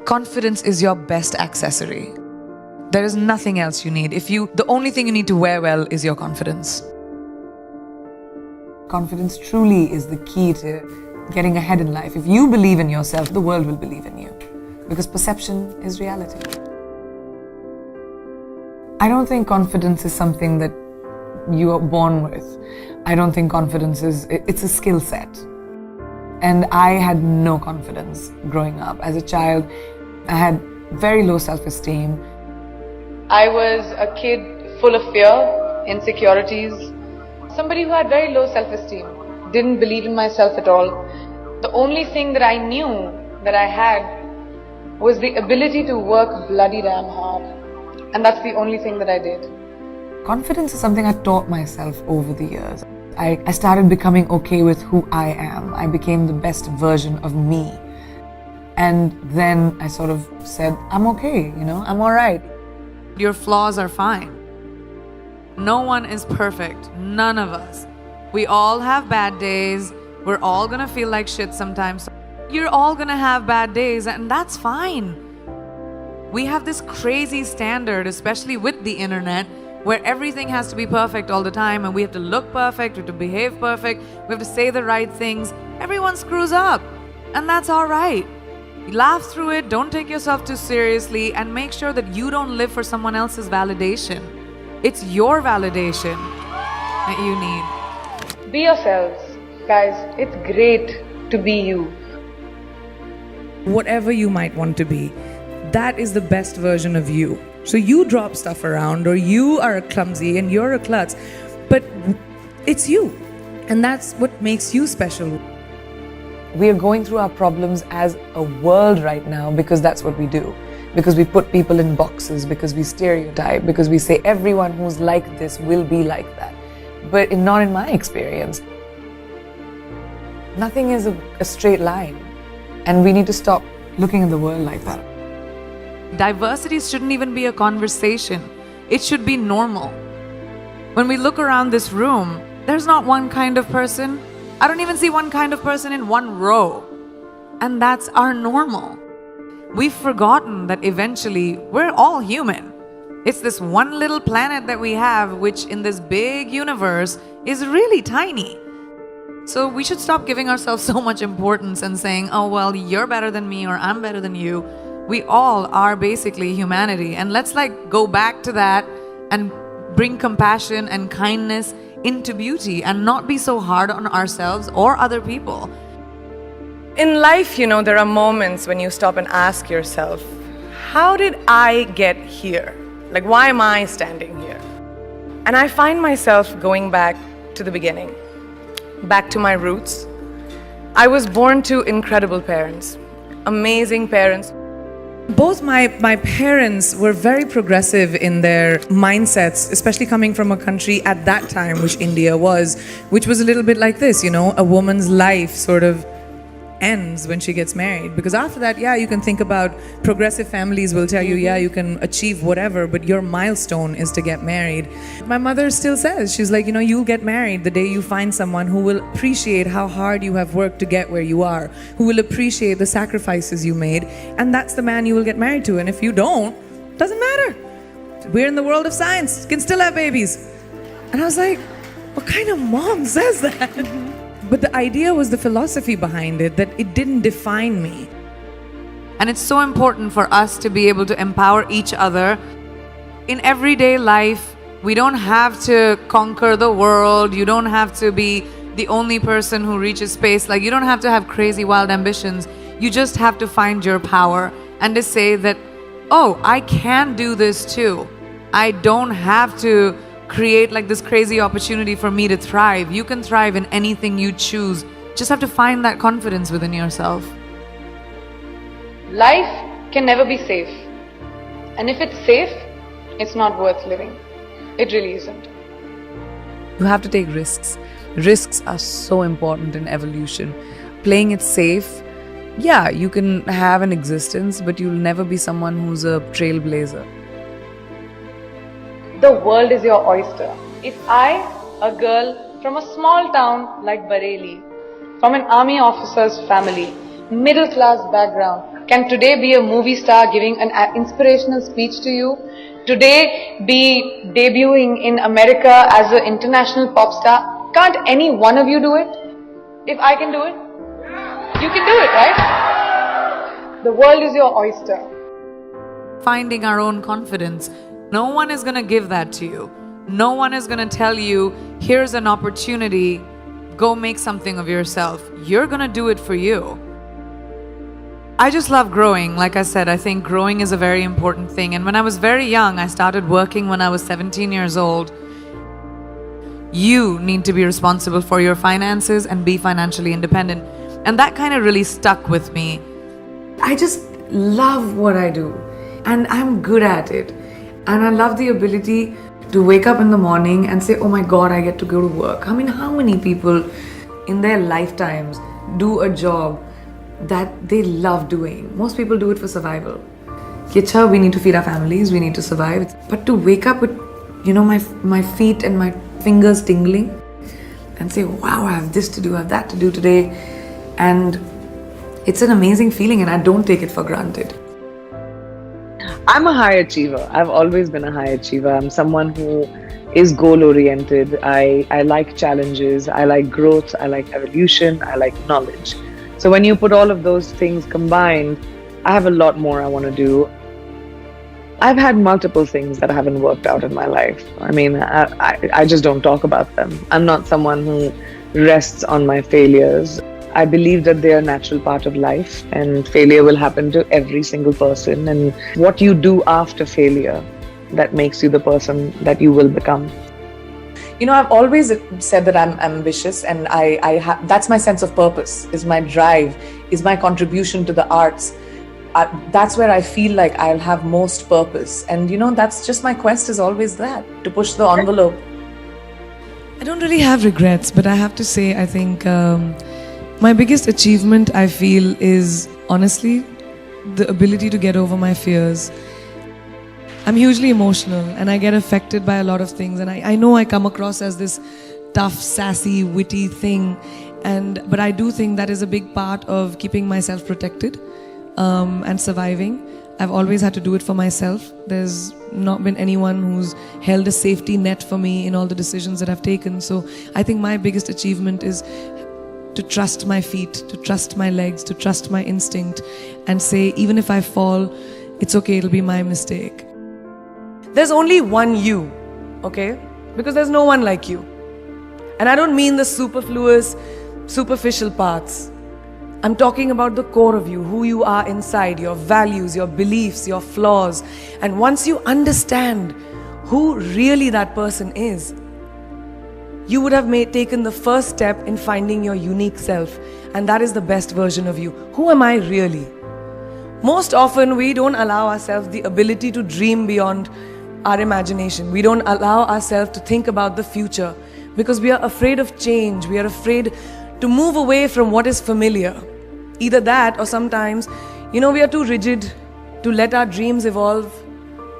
Confidence is your best accessory. There is nothing else you need. The only thing you need to wear well is your confidence. Confidence truly is the key to getting ahead in life. If you believe in yourself, the world will believe in you. Because perception is reality. I don't think confidence is something that you are born with. I don't think confidence it's a skill set. And I had no confidence growing up. As a child, I had very low self-esteem. I was a kid full of fear, insecurities, somebody who had very low self-esteem, didn't believe in myself at all. The only thing that I knew that I had was the ability to work bloody damn hard. And that's the only thing that I did. Confidence is something I taught myself over the years. I started becoming okay with who I am. I became the best version of me. And then I sort of said, I'm okay, I'm all right. Your flaws are fine. No one is perfect. None of us. We all have bad days. We're all gonna feel like shit sometimes. You're all gonna have bad days, and that's fine. We have this crazy standard, especially with the internet, where everything has to be perfect all the time, and we have to look perfect, we have to behave perfect, we have to say the right things. Everyone screws up, and that's all right. Laugh through it, don't take yourself too seriously, and make sure that you don't live for someone else's validation. It's your validation that you need. Be yourselves. Guys, it's great to be you. Whatever you might want to be, that is the best version of you. So you drop stuff around, or you are clumsy and you're a klutz, but it's you. And that's what makes you special. We are going through our problems as a world right now because that's what we do. Because we put people in boxes, because we stereotype, because we say everyone who's like this will be like that. But not in my experience. Nothing is a straight line. And we need to stop looking at the world like that. Diversity shouldn't even be a conversation. It should be normal. When we look around this room, there's not one kind of person. I don't even see one kind of person in one row. And that's our normal. We've forgotten that eventually we're all human. It's this one little planet that we have, which in this big universe is really tiny. So we should stop giving ourselves so much importance and saying, oh, well, you're better than me or I'm better than you. We all are basically humanity. And let's go back to that and bring compassion and kindness into beauty and not be so hard on ourselves or other people. In life, there are moments when you stop and ask yourself, how did I get here? Why am I standing here? And I find myself going back to the beginning, back to my roots. I was born to incredible parents, amazing parents. Both my parents were very progressive in their mindsets, especially coming from a country at that time, which India was, which was a little bit like this, a woman's life sort of ends when she gets married. Because after that, you can think about progressive families will tell you, you can achieve whatever, but your milestone is to get married. My mother still says, she's like, you'll get married the day you find someone who will appreciate how hard you have worked to get where you are, who will appreciate the sacrifices you made, and that's the man you will get married to. And if you don't, doesn't matter. We're in the world of science, can still have babies. And I was like, what kind of mom says that? But the idea was the philosophy behind it, that it didn't define me. And it's so important for us to be able to empower each other. In everyday life, we don't have to conquer the world. You don't have to be the only person who reaches space. You don't have to have crazy, wild ambitions. You just have to find your power and to say that, oh, I can do this too. I don't have to create this crazy opportunity for me to thrive. You can thrive in anything you choose. Just have to find that confidence within yourself. Life can never be safe. And if it's safe, it's not worth living. It really isn't. You have to take risks. Risks are so important in evolution. Playing it safe, you can have an existence, but you'll never be someone who's a trailblazer. The world is your oyster. If I, a girl from a small town like Bareilly, from an army officer's family, middle class background, can today be a movie star giving an inspirational speech to you, today be debuting in America as an international pop star. Can't any one of you do it? If I can do it, you can do it, right? The world is your oyster. Finding our own confidence. No one is going to give that to you. No one is going to tell you, here's an opportunity, go make something of yourself. You're going to do it for you. I just love growing. Like I said, I think growing is a very important thing. And when I was very young, I started working when I was 17 years old. You need to be responsible for your finances and be financially independent. And that kind of really stuck with me. I just love what I do. And I'm good at it. And I love the ability to wake up in the morning and say, oh my God, I get to go to work. I mean, how many people in their lifetimes do a job that they love doing? Most people do it for survival. Kicha, we need to feed our families, we need to survive. But to wake up with, my feet and my fingers tingling and say, wow, I have this to do, I have that to do today. And it's an amazing feeling and I don't take it for granted. I'm a high achiever. I've always been a high achiever. I'm someone who is goal-oriented. I like challenges. I like growth. I like evolution. I like knowledge. So when you put all of those things combined, I have a lot more I want to do. I've had multiple things that haven't worked out in my life. I mean, I just don't talk about them. I'm not someone who rests on my failures. I believe that they are a natural part of life and failure will happen to every single person. And what you do after failure, that makes you the person that you will become. I've always said that I'm ambitious and that's my sense of purpose, is my drive, is my contribution to the arts. That's where I feel like I'll have most purpose. And that's just my quest is always that, to push the envelope. I don't really have regrets, but I have to say, I think my biggest achievement, I feel, is honestly the ability to get over my fears. I'm hugely emotional and I get affected by a lot of things, and I know I come across as this tough, sassy, witty thing, but I do think that is a big part of keeping myself protected and surviving. I've always had to do it for myself. There's not been anyone who's held a safety net for me in all the decisions that I've taken. So I think my biggest achievement is to trust my feet, to trust my legs, to trust my instinct and say, even if I fall, it's okay, it'll be my mistake. There's only one you, okay? Because there's no one like you. And I don't mean the superfluous, superficial parts. I'm talking about the core of you, who you are inside, your values, your beliefs, your flaws. And once you understand who really that person is, you would have taken the first step in finding your unique self. And that is the best version of you. Who am I really? Most often, we don't allow ourselves the ability to dream beyond our imagination. We don't allow ourselves to think about the future because we are afraid of change. We are afraid to move away from what is familiar. Either that or sometimes, we are too rigid to let our dreams evolve.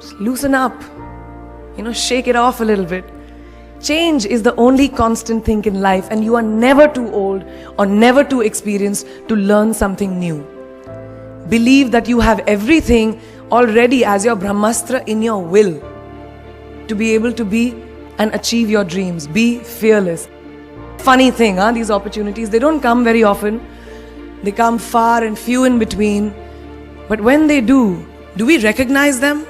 Just loosen up, shake it off a little bit. Change is the only constant thing in life, and you are never too old or never too experienced to learn something new. Believe that you have everything already as your Brahmastra in your will to be able to be and achieve your dreams. Be fearless. Funny thing, these opportunities, they don't come very often. They come far and few in between. But when they do we recognize them?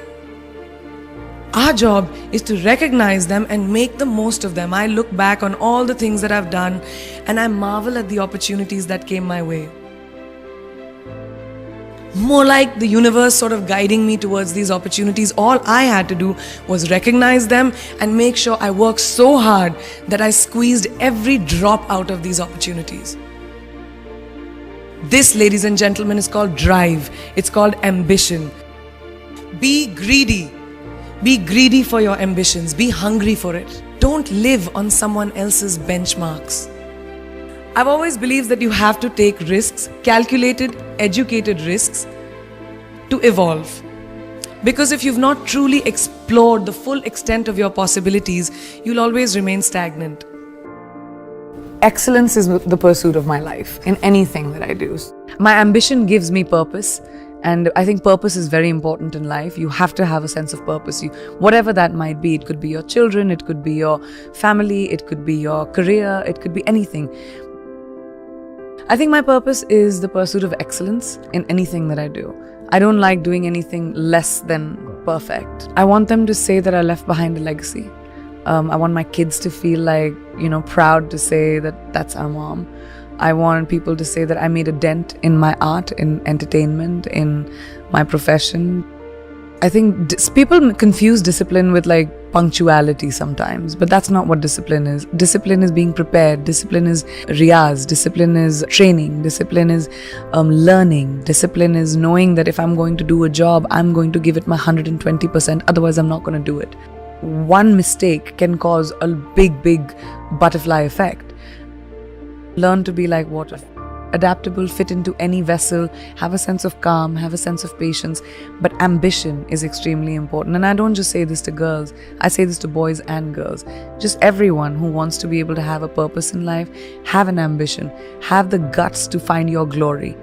Our job is to recognize them and make the most of them. I look back on all the things that I've done and I marvel at the opportunities that came my way. More like the universe sort of guiding me towards these opportunities. All I had to do was recognize them and make sure I worked so hard that I squeezed every drop out of these opportunities. This, ladies and gentlemen, is called drive. It's called ambition. Be greedy. Be greedy for your ambitions. Be hungry for it. Don't live on someone else's benchmarks. I've always believed that you have to take risks, calculated, educated risks, to evolve. Because if you've not truly explored the full extent of your possibilities, you'll always remain stagnant. Excellence is the pursuit of my life in anything that I do. My ambition gives me purpose, And I think purpose is very important in life. You have to have a sense of purpose. Whatever that might be, it could be your children, it could be your family, it could be your career, it could be anything. I think my purpose is the pursuit of excellence in anything that I do. I don't like doing anything less than perfect. I want them to say that I left behind a legacy. I want my kids to feel like, proud to say that that's our mom. I want people to say that I made a dent in my art, in entertainment, in my profession. I think people confuse discipline with like punctuality sometimes, but that's not what discipline is. Discipline is being prepared. Discipline is riyaz. Discipline is training. Discipline is learning. Discipline is knowing that if I'm going to do a job, I'm going to give it my 120%. Otherwise, I'm not going to do it. One mistake can cause a big butterfly effect. Learn to be like water. Adaptable, fit into any vessel, have a sense of calm, have a sense of patience. But ambition is extremely important. And I don't just say this to girls, I say this to boys and girls. Just everyone who wants to be able to have a purpose in life, have an ambition, have the guts to find your glory.